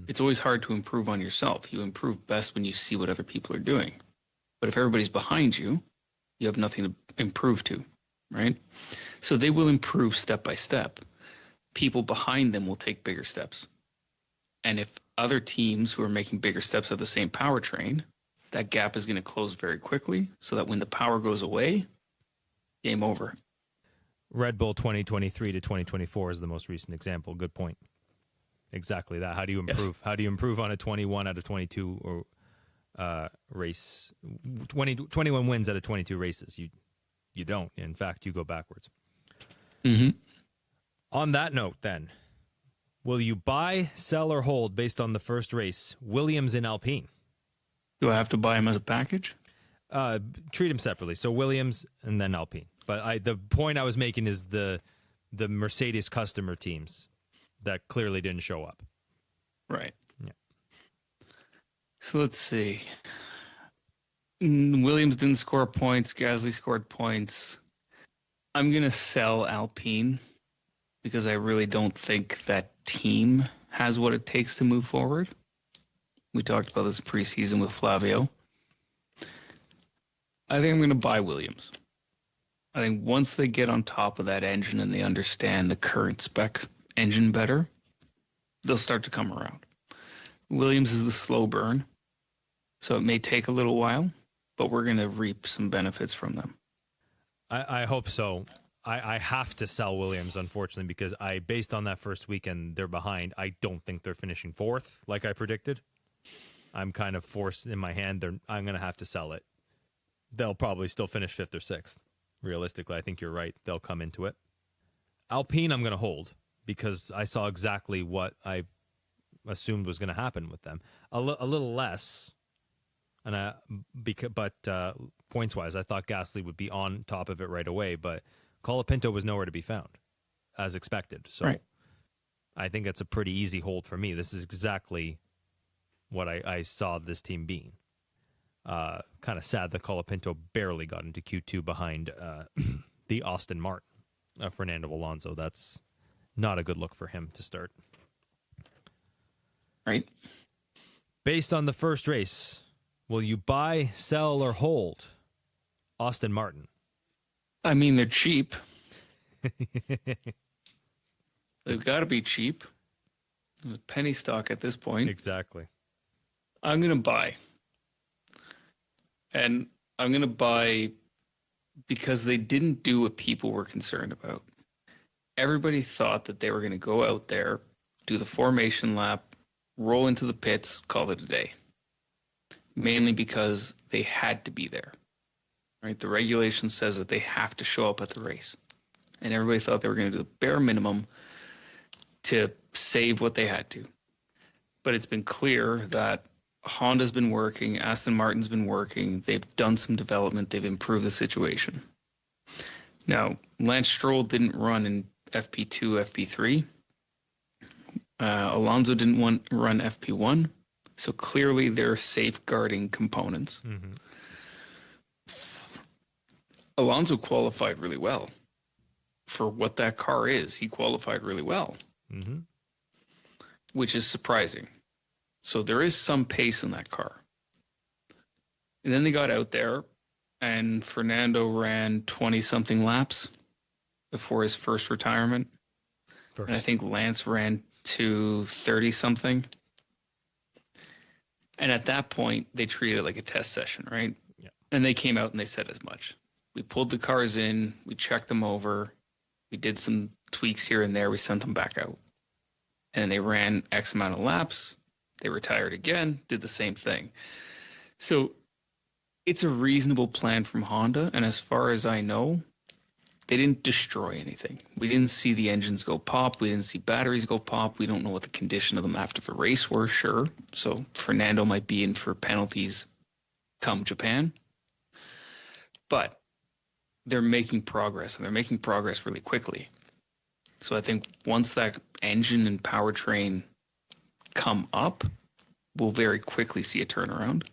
It's always hard to improve on yourself. You improve best when you see what other people are doing. But if everybody's behind you, you have nothing to improve to, right? So they will improve step by step. People behind them will take bigger steps. And if other teams who are making bigger steps have the same powertrain, that gap is going to close very quickly so that when the power goes away, game over. Red Bull 2023 to 2024 is the most recent example. Good point. Exactly that. How do you improve? Yes. How do you improve on a 21 out of 22 or race? 21 wins out of 22 races. You don't. In fact, you go backwards. Mm-hmm. On that note, then, will you buy, sell, or hold based on the first race, Williams and Alpine? Do I have to buy them as a package? Treat them separately. So Williams and then Alpine. But the point I was making is the Mercedes customer teams that clearly didn't show up. Right. Yeah. So let's see. Williams didn't score points. Gasly scored points. I'm going to sell Alpine because I really don't think that team has what it takes to move forward. We talked about this preseason with Flavio. I think I'm going to buy Williams. I think once they get on top of that engine and they understand the current spec engine better, they'll start to come around. Williams is the slow burn, so it may take a little while, but we're going to reap some benefits from them. I hope so. I have to sell Williams, unfortunately, because based on that first weekend, they're behind. I don't think they're finishing fourth like I predicted. I'm kind of forced in my hand. I'm going to have to sell it. They'll probably still finish fifth or sixth. Realistically, I think you're right. They'll come into it. Alpine, I'm going to hold because I saw exactly what I assumed was going to happen with them. A little less, but points wise, I thought Gasly would be on top of it right away. But Colapinto was nowhere to be found, as expected. So right. I think it's a pretty easy hold for me. This is exactly what I saw this team being. Kind of sad that Colapinto barely got into Q2 behind the Aston Martin, Fernando Alonso. That's not a good look for him to start. Right. Based on the first race, will you buy, sell, or hold Aston Martin? I mean, they're cheap. They've got to be cheap. It's penny stock at this point. Exactly. I'm going to buy. And I'm going to buy because they didn't do what people were concerned about. Everybody thought that they were going to go out there, do the formation lap, roll into the pits, call it a day. Mainly because they had to be there. Right? The regulation says that they have to show up at the race. And everybody thought they were going to do the bare minimum to save what they had to. But it's been clear that Honda's been working, Aston Martin's been working, they've done some development, they've improved the situation. Now, Lance Stroll didn't run in FP2, FP3. Alonso didn't run FP1, so clearly they're safeguarding components. Mm-hmm. Alonso qualified really well. For what that car is, he qualified really well, which is surprising. So there is some pace in that car. And then they got out there, and Fernando ran 20-something laps before his first retirement. And I think Lance ran to 30-something. And at that point, they treated it like a test session, right? Yeah. And they came out and they said as much. We pulled the cars in, we checked them over, we did some tweaks here and there, we sent them back out. And they ran X amount of laps. They retired again, did the same thing. So it's a reasonable plan from Honda. And as far as I know, they didn't destroy anything. We didn't see the engines go pop. We didn't see batteries go pop. We don't know what the condition of them after the race were, sure. So Fernando might be in for penalties come Japan. But they're making progress, and they're making progress really quickly. So I think once that engine and powertrain come up, we'll very quickly see a turnaround.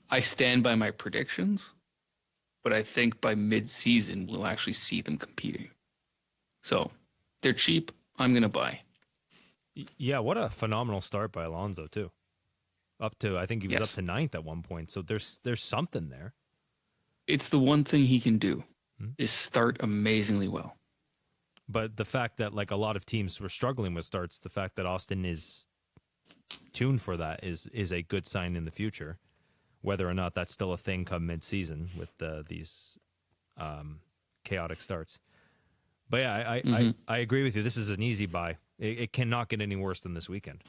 I stand by my predictions, but I think by mid-season we'll actually see them competing. So they're cheap. I'm going to buy. Yeah, what a phenomenal start by Alonso too. I think he was up Yes. to ninth at one point. So there's something there. It's the one thing he can do Hmm. is start amazingly well. But the fact that like a lot of teams were struggling with starts, the fact that Austin is tuned for that is a good sign in the future. Whether or not that's still a thing come mid-season with these chaotic starts. But yeah, I agree with you. This is an easy buy. It cannot get any worse than this weekend.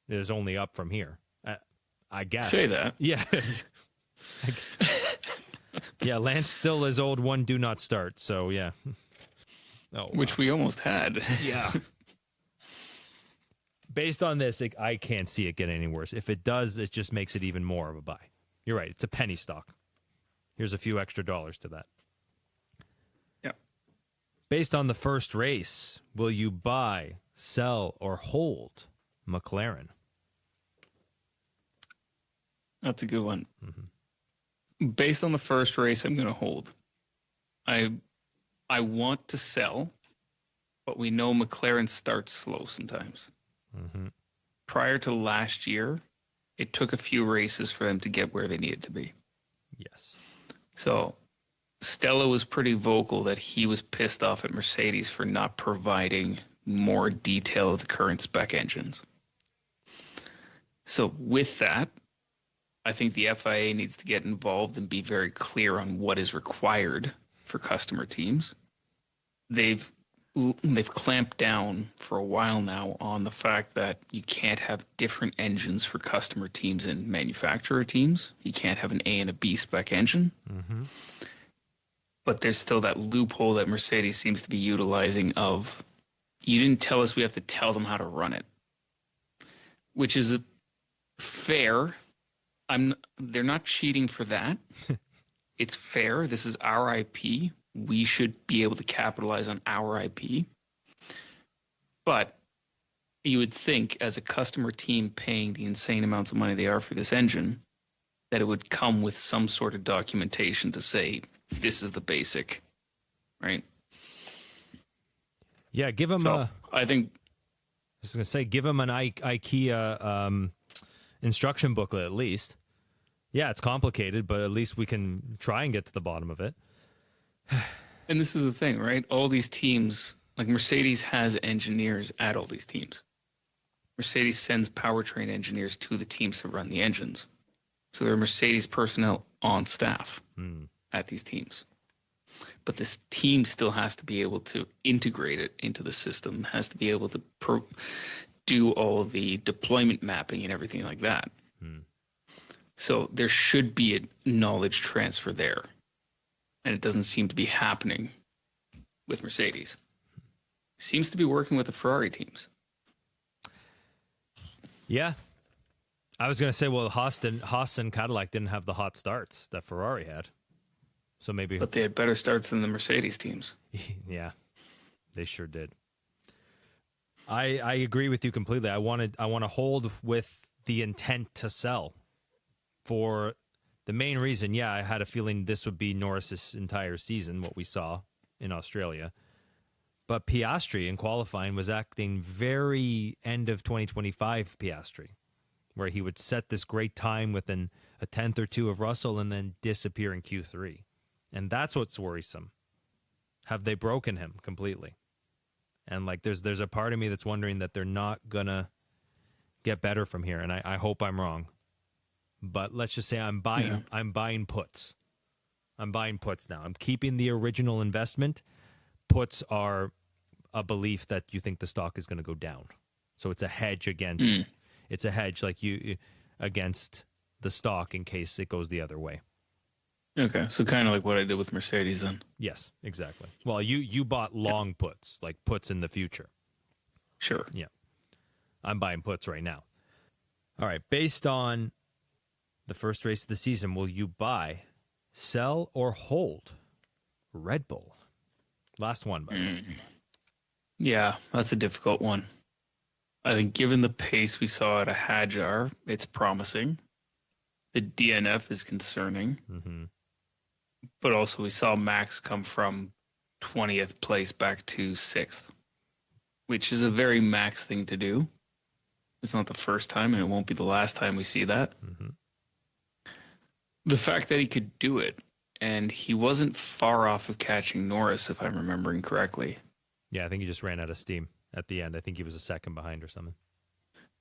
It is only up from here. I guess. Say that. Yeah. Yeah, Lance still is old one do not start. So yeah. Oh, Which we almost had. yeah. Based on this, I can't see it getting any worse. If it does, it just makes it even more of a buy. You're right. It's a penny stock. Here's a few extra dollars to that. Yeah. Based on the first race, will you buy, sell, or hold McLaren? That's a good one. Based on the first race, I'm going to hold. I want to sell, but we know McLaren starts slow sometimes. Prior to last year, it took a few races for them to get where they needed to be. Yes. So Stella was pretty vocal that he was pissed off at Mercedes for not providing more detail of the current spec engines. So with that, I think the FIA needs to get involved and be very clear on what is required for customer teams. They've clamped down for a while now on the fact that you can't have different engines for customer teams and manufacturer teams. You can't have an A and a B spec engine. But there's still that loophole that Mercedes seems to be utilizing of, you didn't tell us, we have to tell them how to run it, which is fair. They're not cheating for that. It's fair. This is our IP. We should be able to capitalize on our IP. But you would think, as a customer team paying the insane amounts of money they are for this engine, that it would come with some sort of documentation to say, this is the basic, right? Yeah, give them So I think, I was going to say, give them an IKEA instruction booklet at least. Yeah, it's complicated, but at least we can try and get to the bottom of it. and this is the thing, right? All these teams, like Mercedes has engineers at all these teams. Mercedes sends powertrain engineers to the teams to run the engines. So there are Mercedes personnel on staff at these teams. But this team still has to be able to integrate it into the system, has to be able to do all the deployment mapping and everything like that. So there should be a knowledge transfer there. And it doesn't seem to be happening with Mercedes. It seems to be working with the Ferrari teams. Yeah. I was going to say, well, Haas and Cadillac didn't have the hot starts that Ferrari had. So maybe. But they had better starts than the Mercedes teams. Yeah, they sure did. I agree with you completely. I want to hold with the intent to sell for the main reason. Yeah, I had a feeling this would be Norris's entire season, what we saw in Australia. But Piastri in qualifying was acting very end of 2025 Piastri, where he would set this great time within a tenth or two of Russell and then disappear in Q3. And that's what's worrisome. Have they broken him completely? And like there's a part of me that's wondering that they're not gonna get better from here. And I hope I'm wrong. But let's just say I'm buying puts. I'm buying puts now. I'm keeping the original investment. Puts are a belief that you think the stock is going to go down. So it's a hedge against it's a hedge like you against the stock in case it goes the other way. Okay, so kind of like what I did with Mercedes then. Yes, exactly. Well, you bought long puts, like puts in the future. Sure. Yeah. I'm buying puts right now. All right, based on the first race of the season, will you buy, sell, or hold Red Bull? Last one, by the way. Yeah, that's a difficult one. I think given the pace we saw at a Hajar, it's promising. The DNF is concerning, Hmm. but also we saw Max come from 20th place back to 6th, which is a very Max thing to do. It's not the first time, and it won't be the last time we see that. Hmm. The fact that he could do it, and he wasn't far off of catching Norris, if I'm remembering correctly. Yeah, I think he just ran out of steam at the end. I think he was a second behind or something.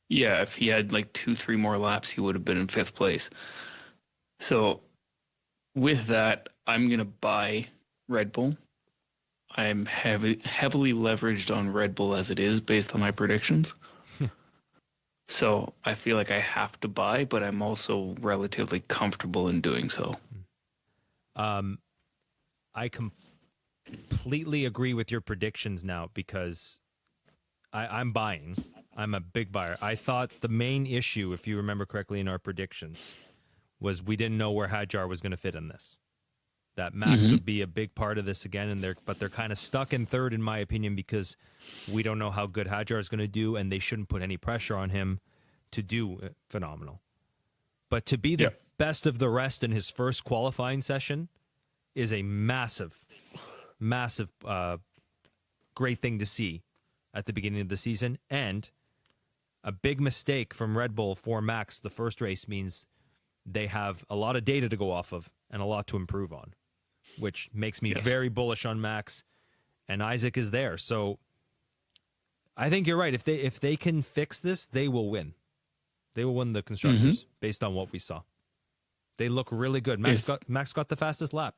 Yeah, if he had like 2, 3 more laps, he would have been in 5th place. So with that, I'm going to buy Red Bull. I'm heavily leveraged on Red Bull as it is based on my predictions. So I feel like I have to buy, but I'm also relatively comfortable in doing so. I completely agree with your predictions now because I'm buying. I'm a big buyer. I thought the main issue, if you remember correctly in our predictions, was we didn't know where Hadjar was going to fit in this. That Max would be a big part of this again, but they're kind of stuck in third, in my opinion, because we don't know how good Hadjar is going to do, and they shouldn't put any pressure on him to do phenomenal. But to be the best of the rest in his first qualifying session is a massive, massive, great thing to see at the beginning of the season. And a big mistake from Red Bull for Max the first race means they have a lot of data to go off of and a lot to improve on, which makes me very bullish on Max. And Isaac is there. So I think you're right. If they can fix this, they will win. They will win the constructors based on what we saw. They look really good. Max got the fastest lap.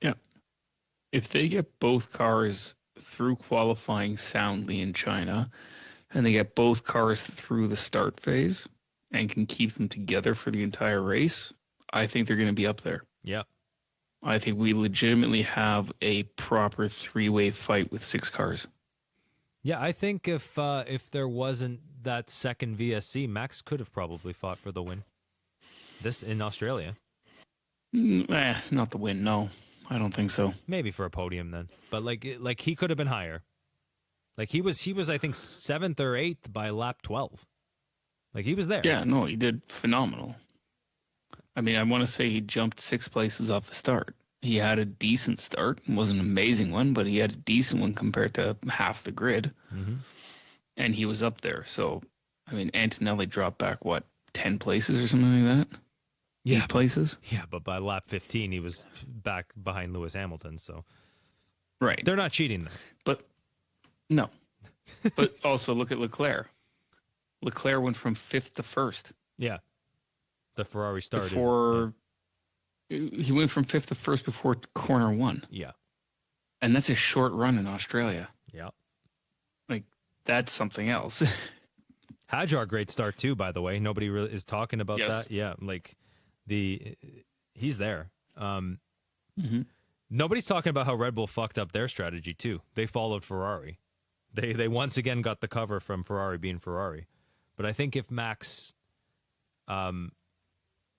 Yeah. If they get both cars through qualifying soundly in China, and they get both cars through the start phase and can keep them together for the entire race, I think they're going to be up there. Yeah. I think we legitimately have a proper three-way fight with 6 cars. Yeah, I think if there wasn't that second VSC, Max could have probably fought for the win. This in Australia. Not the win, no. I don't think so. Maybe for a podium then. But like he could have been higher. Like he was I think 7th or 8th by lap 12. Like he was there. Yeah, no, he did phenomenal. I mean, I want to say he jumped 6 places off the start. He had a decent start. It wasn't an amazing one, but he had a decent one compared to half the grid. Mm-hmm. And he was up there. So, I mean, Antonelli dropped back, 10 places or something like that? Yeah, 8 places? Yeah, but by lap 15, he was back behind Lewis Hamilton. So, right. They're not cheating, though. But, no. But also look at Leclerc. Leclerc went from 5th to 1st. Yeah. The Ferrari started. He went from 5th to 1st before corner 1. Yeah. And that's a short run in Australia. Yeah. Like, that's something else. Hadjar, great start too, by the way. Nobody really is talking about that. Yeah, like he's there. Nobody's talking about how Red Bull fucked up their strategy too. They followed Ferrari. They once again got the cover from Ferrari being Ferrari. But I think if Max, I'm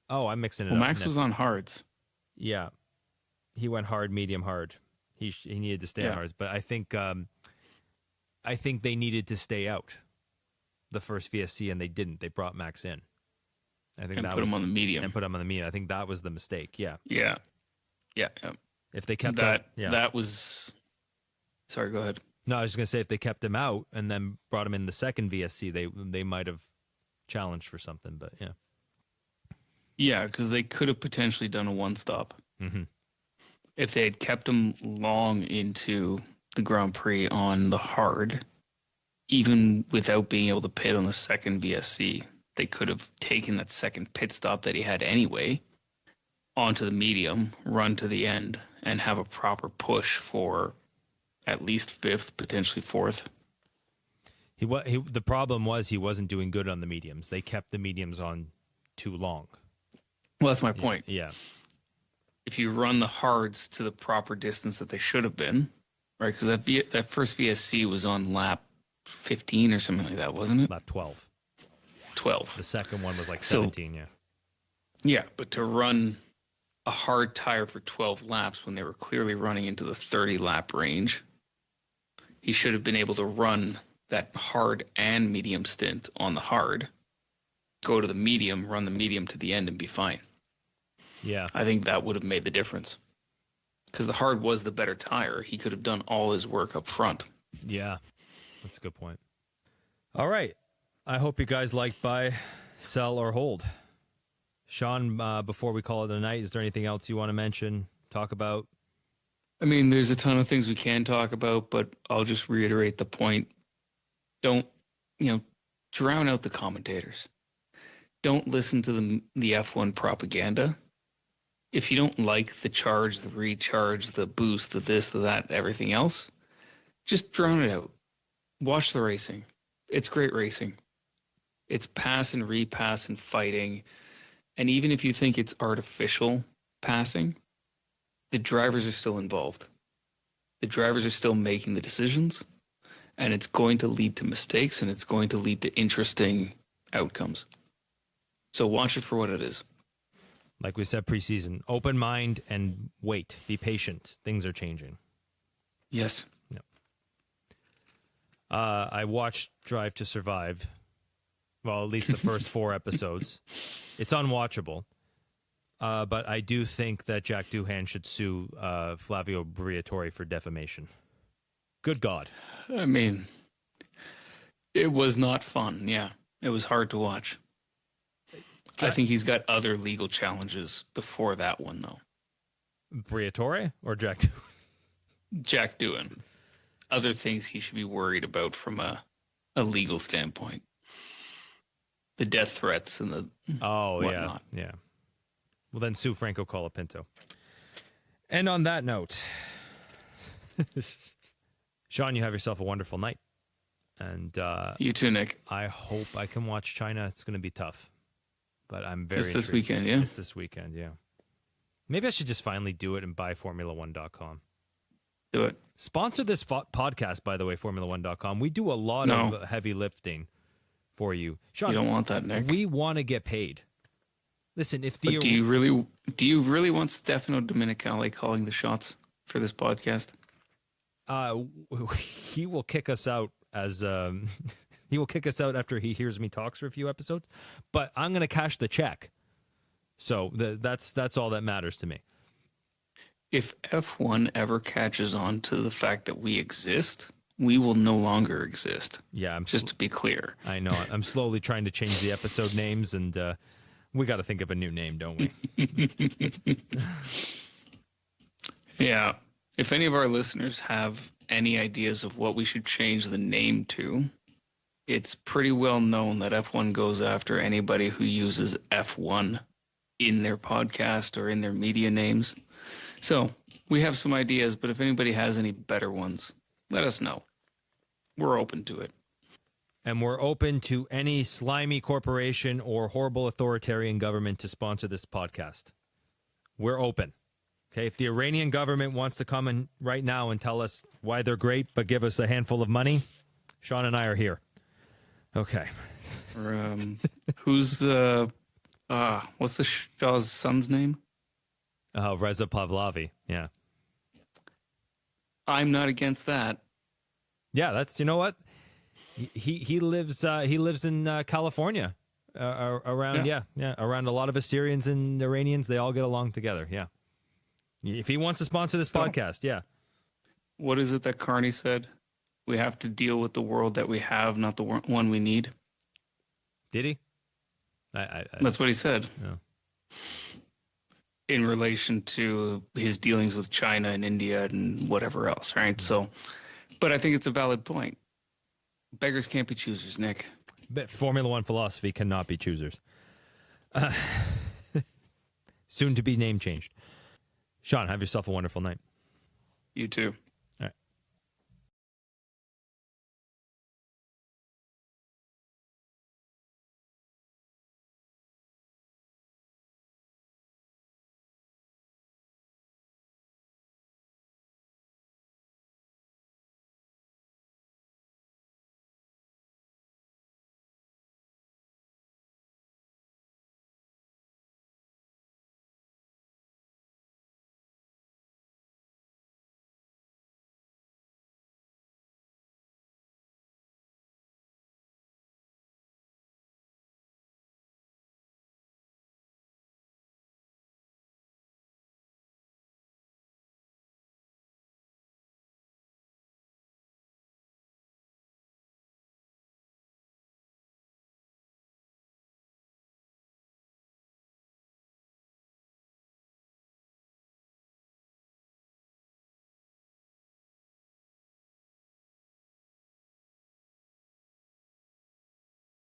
mixing it up. Max was on hards. Yeah, he went hard, medium, hard. He needed to stay on hards, but I think they needed to stay out the first VSC, and they didn't. They brought Max in. I think put him on the medium. And put him on the medium. I think that was the mistake. Yeah. Yeah. If they kept that was. Sorry, go ahead. No, I was just gonna say if they kept him out and then brought him in the second VSC, they might have challenged for something. But yeah. Yeah, because they could have potentially done a one-stop. Mm-hmm. If they had kept him long into the Grand Prix on the hard, even without being able to pit on the second VSC, they could have taken that second pit stop that he had anyway onto the medium, run to the end, and have a proper push for at least 5th, potentially 4th. The problem was he wasn't doing good on the mediums. They kept the mediums on too long. Well, that's my point. Yeah. If you run the hards to the proper distance that they should have been, right? Because that first VSC was on lap 15 or something like that, wasn't it? Lap 12. 12. The second one was like 17, yeah. Yeah, but to run a hard tire for 12 laps when they were clearly running into the 30 lap range, He should have been able to run that hard and medium stint on the hard, go to the medium, run the medium to the end, and be fine. Yeah. I think that would have made the difference. Because the hard was the better tire. He could have done all his work up front. Yeah. That's a good point. All right. I hope you guys like buy, sell, or hold. Sean, before we call it a night, is there anything else you want to mention, talk about? I mean, there's a ton of things we can talk about, but I'll just reiterate the point. Don't, drown out the commentators. Don't listen to the F1 propaganda. If you don't like the charge, the recharge, the boost, the this, the that, everything else, just drown it out. Watch the racing. It's great racing. It's pass and repass and fighting. And even if you think it's artificial passing, the drivers are still involved. The drivers are still making the decisions, and it's going to lead to mistakes, and it's going to lead to interesting outcomes. So watch it for what it is. Like we said preseason, open mind and wait. Be patient. Things are changing. Yes. Yep. I watched Drive to Survive. Well, at least the first 4 episodes. It's unwatchable. But I do think that Jack Doohan should sue Flavio Briatore for defamation. Good God. I mean, it was not fun. Yeah. It was hard to watch. I think he's got other legal challenges before that one, though. Briatore or Jack Doohan? Jack Doohan. Other things he should be worried about from a legal standpoint. The death threats and the whatnot. Yeah. Well, then sue Franco Colapinto. And on that note, Sean, you have yourself a wonderful night. And you too, Nick. I hope I can watch China. It's going to be tough. But I'm very It's this intrigued. weekend, yeah? It's this weekend, yeah. Maybe I should just finally do it and buy Formula1.com. Do it. Sponsor this podcast, by the way, Formula1.com. We do a lot of heavy lifting for you. Sean, you don't want that, Nick. We want to get paid. Listen, if the... But do you really want Stefano Domenicali calling the shots for this podcast? He will kick us out as... He will kick us out after he hears me talk for a few episodes, but I'm going to cash the check. So that's all that matters to me. If F1 ever catches on to the fact that we exist, we will no longer exist. Yeah, just to be clear. I know. I'm slowly trying to change the episode names, and we got to think of a new name, don't we? Yeah. If any of our listeners have any ideas of what we should change the name to, it's pretty well known that F1 goes after anybody who uses F1 in their podcast or in their media names. So we have some ideas, but if anybody has any better ones, let us know. We're open to it. And we're open to any slimy corporation or horrible authoritarian government to sponsor this podcast. We're open. Okay, if the Iranian government wants to come in right now and tell us why they're great, but give us a handful of money, Sean and I are here. Okay. Or, who's what's the Shah's son's name? Reza Pahlavi. Yeah. I'm not against that. Yeah, that's, you know what? He lives in California. Around around a lot of Assyrians and Iranians, they all get along together. Yeah. If he wants to sponsor this podcast, yeah. What is it that Carney said? We have to deal with the world that we have, not the one we need. Did he? That's what he said. Yeah. In relation to his dealings with China and India and whatever else, right? So, but I think it's a valid point. Beggars can't be choosers, Nick. But Formula One philosophy cannot be choosers. Soon to be name changed. Sean, have yourself a wonderful night. You too.